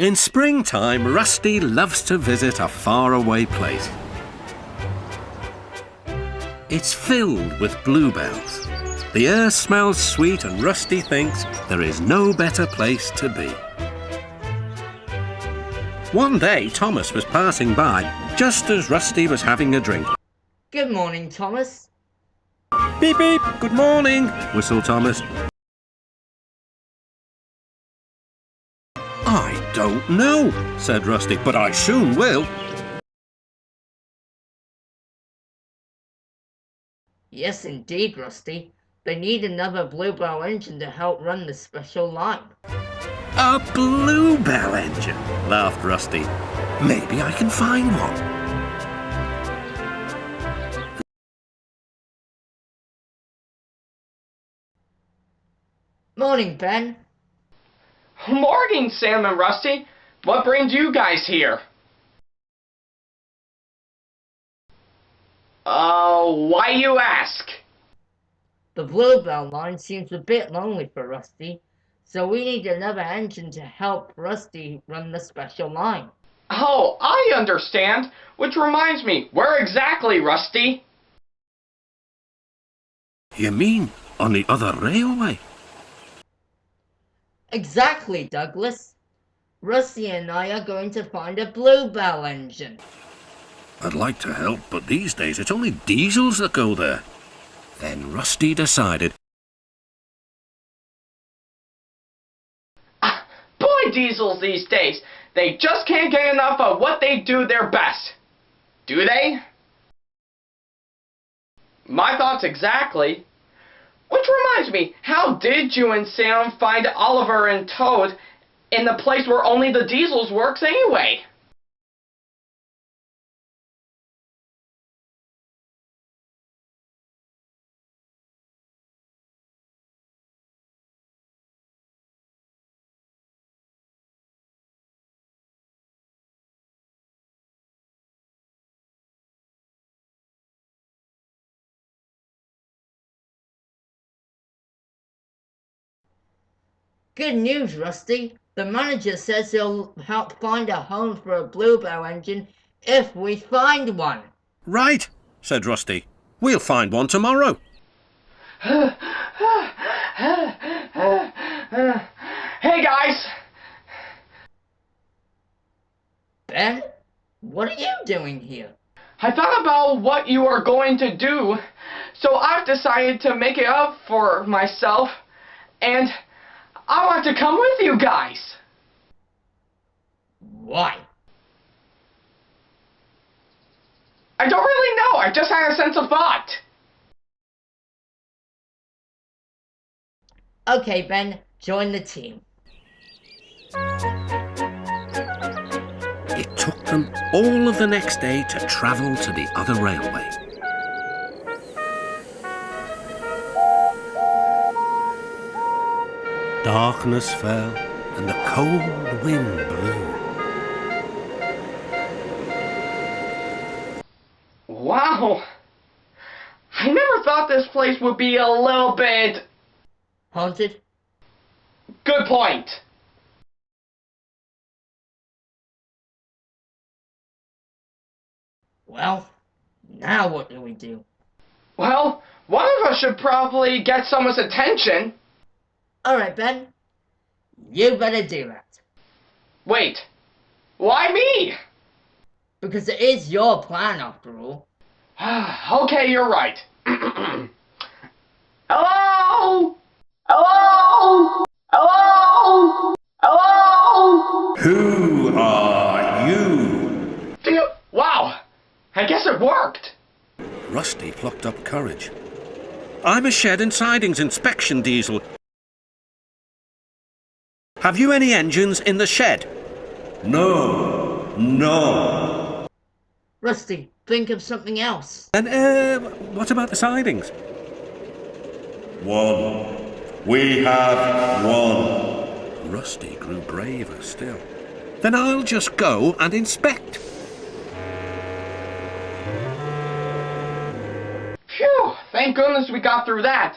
In springtime, Rusty loves to visit a faraway place. It's filled with bluebells. The air smells sweet and Rusty thinks there is no better place to be. One day, Thomas was passing by just as Rusty was having a drink. Good morning, Thomas. Beep beep, good morning, whistled Thomas. I don't know, said Rusty, but I soon will. Yes, indeed, Rusty. They need another bluebell engine to help run the special line. A bluebell engine, laughed Rusty. Maybe I can find one. Morning, Ben. Morning, Sam and Rusty. What brings you guys here? Why you ask? The bluebell line seems a bit lonely for Rusty, so we need another engine to help Rusty run the special line. Oh, I understand. Which reminds me, where exactly, Rusty? You mean on the other railway? Exactly, Douglas. Rusty and I are going to find a bluebell engine. I'd like to help, but these days it's only diesels that go there. Then Rusty decided. Boy, diesels these days. They just can't get enough of what they do their best. Do they? My thoughts exactly. Which reminds me, how did you and Sam find Oliver and Toad in the place where only the diesels works anyway? Good news, Rusty. The manager says he'll help find a home for a bluebell engine if we find one. Right, said Rusty. We'll find one tomorrow. Hey guys! Ben, what are you doing here? I thought about what you are going to do, so I've decided to make it up for myself, and I want to come with you guys. Why? I don't really know, I just had a sense of thought. Okay, Ben, join the team. It took them all of the next day to travel to the other railway. Darkness fell and the cold wind blew. Wow. I never thought this place would be a little bit... Haunted? Good point. Well, now what do we do? Well, one of us should probably get someone's attention. Alright, Ben. You better do that. Wait, why me? Because it is your plan, after all. Okay, you're right. Hello? Hello? Hello? Hello? Who are you? Wow, I guess it worked. Rusty plucked up courage. I'm a shed and sidings inspection diesel. Have you any engines in the shed? No. Rusty, think of something else. And, what about the sidings? One. We have one. Rusty grew braver still. Then I'll just go and inspect. Phew, thank goodness we got through that.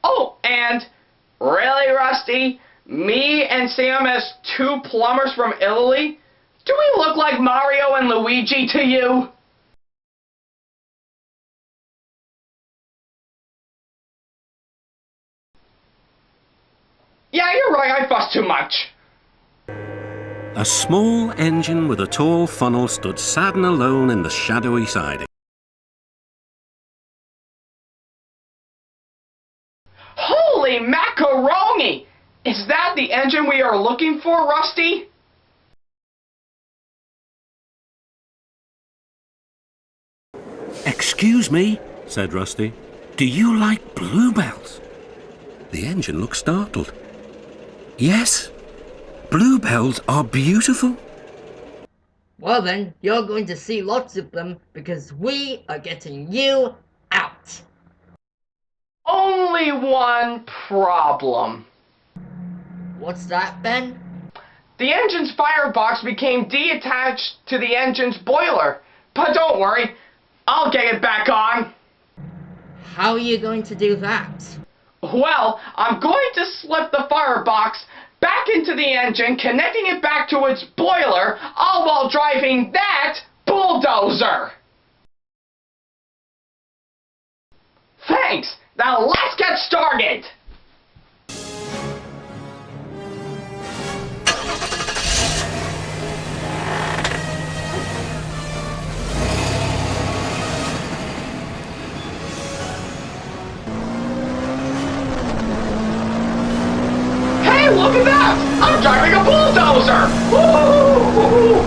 Oh, and really, Rusty? Me and Sam as two plumbers from Italy? Do we look like Mario and Luigi to you? Yeah, you're right, I fuss too much. A small engine with a tall funnel stood sad and alone in the shadowy siding. Holy macaroni! Is that the engine we are looking for, Rusty? Excuse me, said Rusty. Do you like bluebells? The engine looked startled. Yes, bluebells are beautiful. Well then, you're going to see lots of them because we are getting you out. Only one problem. What's that, Ben? The engine's firebox became detached to the engine's boiler. But don't worry, I'll get it back on. How are you going to do that? Well, I'm going to slip the firebox back into the engine, connecting it back to its boiler, all while driving that bulldozer. Thanks! Now let's get started! Hey, look at that! I'm driving a bulldozer! Woo-hoo-hoo-hoo-hoo!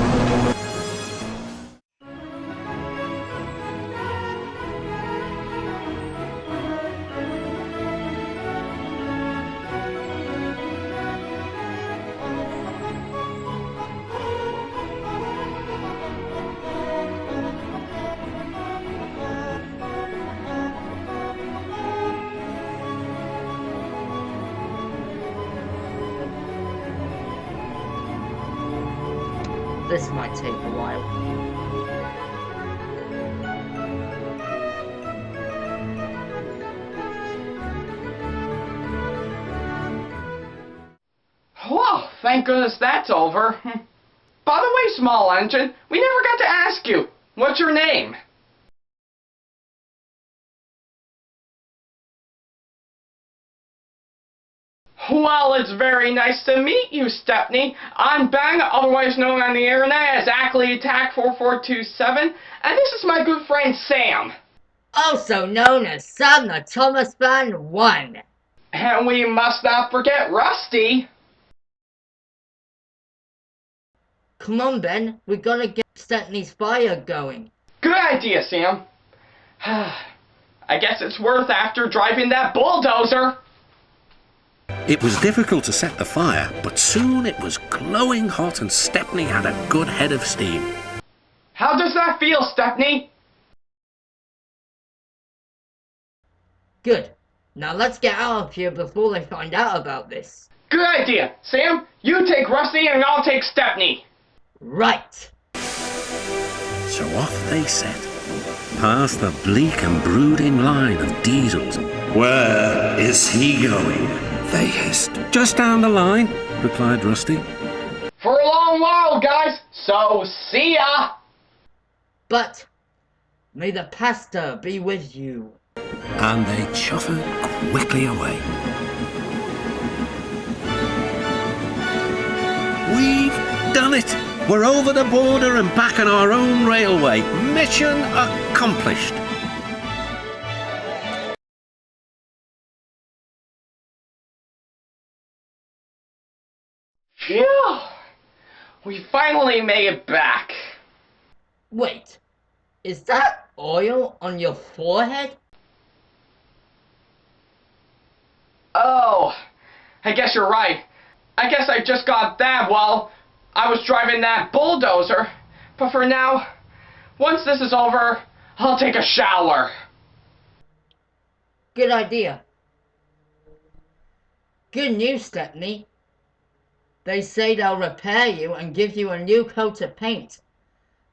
This might take a while. Whoa, thank goodness that's over. By the way, small engine, we never got to ask you. What's your name? Well, it's very nice to meet you, Stepney. I'm Ben, otherwise known on the internet as Ackleyattack4427, and this is my good friend Sam. Also known as SamTheThomasFan1. And we must not forget Rusty. Come on, Ben. We're gonna get Stepney's fire going. Good idea, Sam. I guess it's worth after driving that bulldozer. It was difficult to set the fire, but soon it was glowing hot and Stepney had a good head of steam. How does that feel, Stepney? Good. Now let's get out of here before they find out about this. Good idea. Sam, you take Rusty and I'll take Stepney. Right. So off they set, past the bleak and brooding line of diesels. Where is he going? They hissed. Just down the line, replied Rusty. For a long while, guys. So, see ya. But may the pasta be with you. And they chuffered quickly away. We've done it! We're over the border and back on our own railway. Mission accomplished. Phew. We finally made it back. Wait. Is that oil on your forehead? Oh, I guess you're right. I guess I just got that while I was driving that bulldozer. But for now, once this is over, I'll take a shower. Good idea. Good news, Stepney. They say they'll repair you and give you a new coat of paint.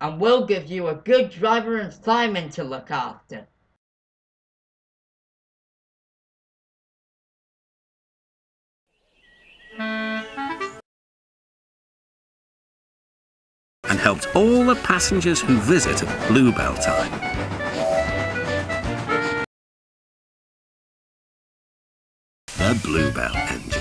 And we'll give you a good driver and fireman to look after. And helped all the passengers who visit at Bluebell time. The Bluebell engine.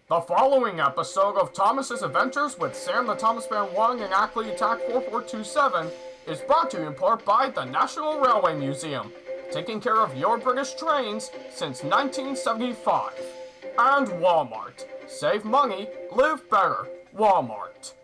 The following episode of Thomas's Adventures with Sam the Thomas Fan 1 and Ackleyattack4427 is brought to you in part by the National Railway Museum, taking care of your British trains since 1975. And Walmart. Save money, live better. Walmart.